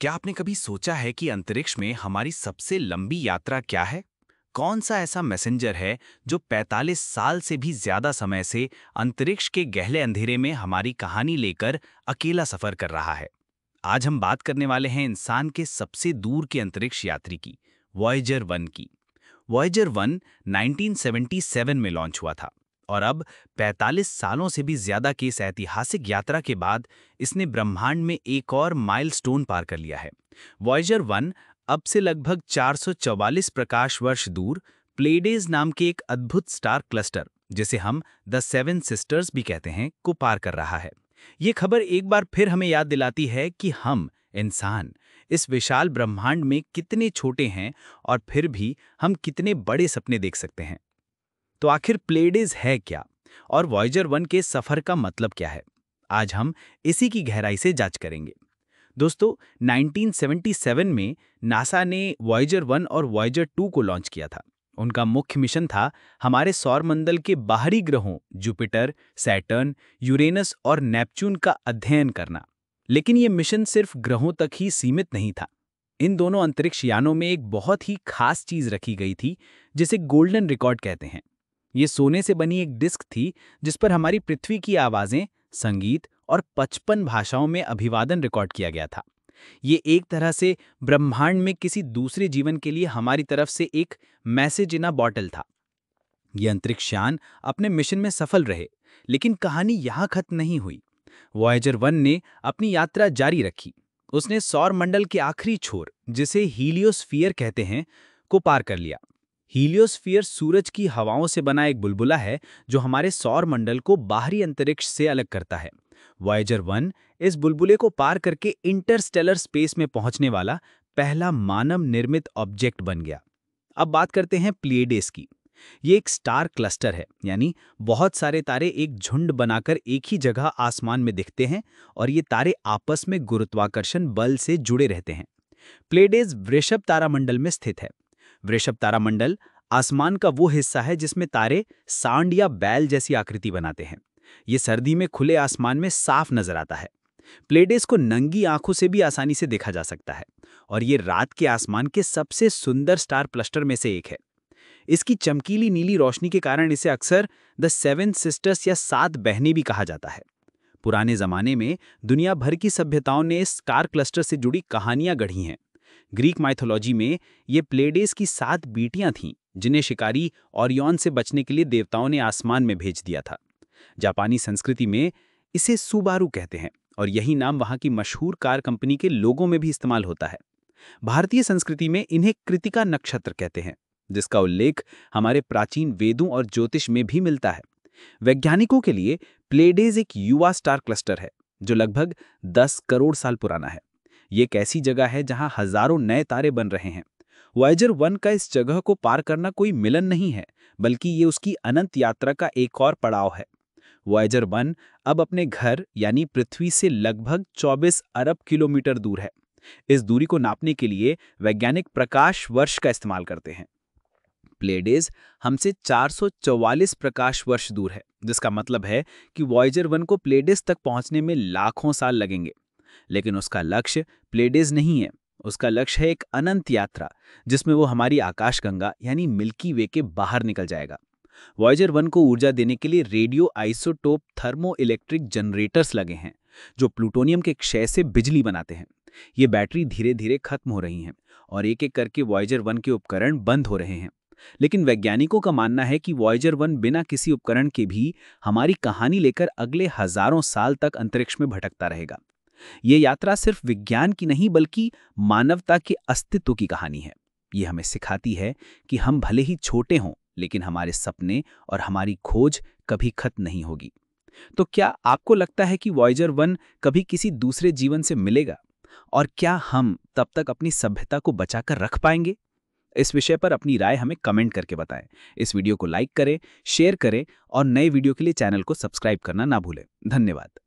क्या आपने कभी सोचा है कि अंतरिक्ष में हमारी सबसे लंबी यात्रा क्या है? कौन सा ऐसा मैसेंजर है जो 45 साल से भी ज्यादा समय से अंतरिक्ष के गहरे अंधेरे में हमारी कहानी लेकर अकेला सफर कर रहा है? आज हम बात करने वाले हैं इंसान के सबसे दूर के अंतरिक्ष यात्री की, वॉयेजर 1 की। वॉयेजर 1 1977 में लॉन्च हुआ था और अब 45 सालों से भी ज्यादा की इस ऐतिहासिक यात्रा के बाद इसने ब्रह्मांड में एक और माइलस्टोन पार कर लिया है। वॉयेजर 1 अब से लगभग 444 प्रकाश वर्ष दूर प्लेडेज नाम के एक अद्भुत स्टार क्लस्टर, जिसे हम द सेवन सिस्टर्स भी कहते हैं, को पार कर रहा है। ये खबर एक बार फिर हमें याद दिलाती है कि हम इंसान इस विशाल ब्रह्मांड में कितने छोटे हैं और फिर भी हम कितने बड़े सपने देख सकते हैं। तो आखिर प्लेडेज है क्या और वॉयेजर 1 के सफर का मतलब क्या है? आज हम इसी की गहराई से जांच करेंगे। दोस्तों, 1977 में नासा ने वॉयेजर 1 और वॉयेजर 2 को लॉन्च किया था। उनका मुख्य मिशन था हमारे सौरमंडल के बाहरी ग्रहों जुपिटर, सैटर्न, यूरेनस और नेपच्यून का अध्ययन करना। लेकिन ये मिशन सिर्फ ग्रहों तक ही सीमित नहीं था। इन दोनों अंतरिक्ष यानों में एक बहुत ही खास चीज रखी गई थी, जिसे गोल्डन रिकॉर्ड कहते हैं। ये सोने से बनी एक डिस्क थी जिस पर हमारी पृथ्वी की आवाजें, संगीत और 55 भाषाओं में अभिवादन रिकॉर्ड किया गया था। ये एक तरह से ब्रह्मांड में किसी दूसरे जीवन के लिए हमारी तरफ से एक मैसेज इन अ बॉटल था। ये अंतरिक्ष यान अपने मिशन में सफल रहे, लेकिन कहानी यहाँ खत्म नहीं हुई। वॉयेजर 1 ने अपनी यात्रा जारी रखी। उसने सौर मंडल के आखिरी छोर, जिसे हीलियोस्फीयर कहते हैं, को पार कर लिया। हीलियोस्फीयर सूरज की हवाओं से बना एक बुलबुला है जो हमारे सौर मंडल को बाहरी अंतरिक्ष से अलग करता है। वॉयेजर 1 इस बुलबुले को पार करके इंटरस्टेलर स्पेस में पहुंचने वाला पहला मानव निर्मित ऑब्जेक्ट बन गया। अब बात करते हैं प्लेडेस की। ये एक स्टार क्लस्टर है, यानी बहुत सारे तारे एक झुंड बनाकर एक ही जगह आसमान में दिखते हैं और ये तारे आपस में गुरुत्वाकर्षण बल से जुड़े रहते हैं। प्लेडेस वृषभ तारामंडल में स्थित है। वृषभ तारामंडल आसमान का वो हिस्सा है जिसमें तारे सांड या बैल जैसी आकृति बनाते हैं। ये सर्दी में खुले आसमान में साफ नजर आता है। प्लेडेस को नंगी आंखों से भी आसानी से देखा जा सकता है और ये रात के आसमान के सबसे सुंदर स्टार क्लस्टर में से एक है। इसकी चमकीली नीली रोशनी के कारण इसे अक्सर द सेवन सिस्टर्स या 7 बहनें भी कहा जाता है। पुराने जमाने में दुनिया भर की सभ्यताओं ने इस स्टार क्लस्टर से जुड़ी कहानियां गढ़ी हैं। ग्रीक माइथोलॉजी में ये प्लेडेस की 7 बेटियां थीं, जिन्हें शिकारी ओरियन से बचने के लिए देवताओं ने आसमान में भेज दिया था। जापानी संस्कृति में इसे सुबारू कहते हैं और यही नाम वहां की मशहूर कार कंपनी के लोगों में भी इस्तेमाल होता है। भारतीय संस्कृति में इन्हें कृतिका नक्षत्र कहते हैं, जिसका उल्लेख हमारे प्राचीन वेदों और ज्योतिष में भी मिलता है। वैज्ञानिकों के लिए प्लेडेस एक युवा स्टार क्लस्टर है जो लगभग 10 करोड़ साल पुराना है। ये एक ऐसी जगह है जहां हजारों नए तारे बन रहे हैं। वॉयेजर 1 का इस जगह को पार करना कोई मिलन नहीं है, बल्कि ये उसकी अनंत यात्रा का एक और पड़ाव है। वॉयेजर 1 अब अपने घर यानी पृथ्वी से लगभग 24 अरब किलोमीटर दूर है। इस दूरी को नापने के लिए वैज्ञानिक प्रकाश वर्ष का इस्तेमाल करते हैं। प्लेडेस हमसे 444 प्रकाश वर्ष दूर है, जिसका मतलब है कि वॉयेजर 1 को प्लेडेस तक पहुंचने में लाखों साल लगेंगे। लेकिन उसका लक्ष्य प्लेडेस नहीं है। उसका लक्ष्य है एक अनंत यात्रा, जिसमें वो हमारी आकाशगंगा यानी मिल्की वे के बाहर निकल जाएगा। वॉयेजर 1 को ऊर्जा देने के लिए radio isotope thermo electric generators लगे हैं, जो प्लूटोनियम के क्षय से बिजली बनाते हैं। ये बैटरी धीरे धीरे खत्म हो रही हैं और एक एक करके वॉयेजर 1 के उपकरण बंद हो रहे हैं। लेकिन वैज्ञानिकों का मानना है कि वॉयेजर 1 बिना किसी उपकरण के भी हमारी कहानी लेकर अगले हजारों साल तक अंतरिक्ष में भटकता रहेगा। ये यात्रा सिर्फ विज्ञान की नहीं, बल्कि मानवता के अस्तित्व की कहानी है। ये हमें सिखाती है कि हम भले ही छोटे हों, लेकिन हमारे सपने और हमारी खोज कभी खत्म नहीं होगी। तो क्या आपको लगता है कि वॉयेजर 1 कभी किसी दूसरे जीवन से मिलेगा? और क्या हम तब तक अपनी सभ्यता को बचाकर रख पाएंगे? इस विषय पर अपनी राय हमें कमेंट करके बताएं। इस वीडियो को लाइक करें, शेयर करें और नए वीडियो के लिए चैनल को सब्सक्राइब करना ना भूलें। धन्यवाद।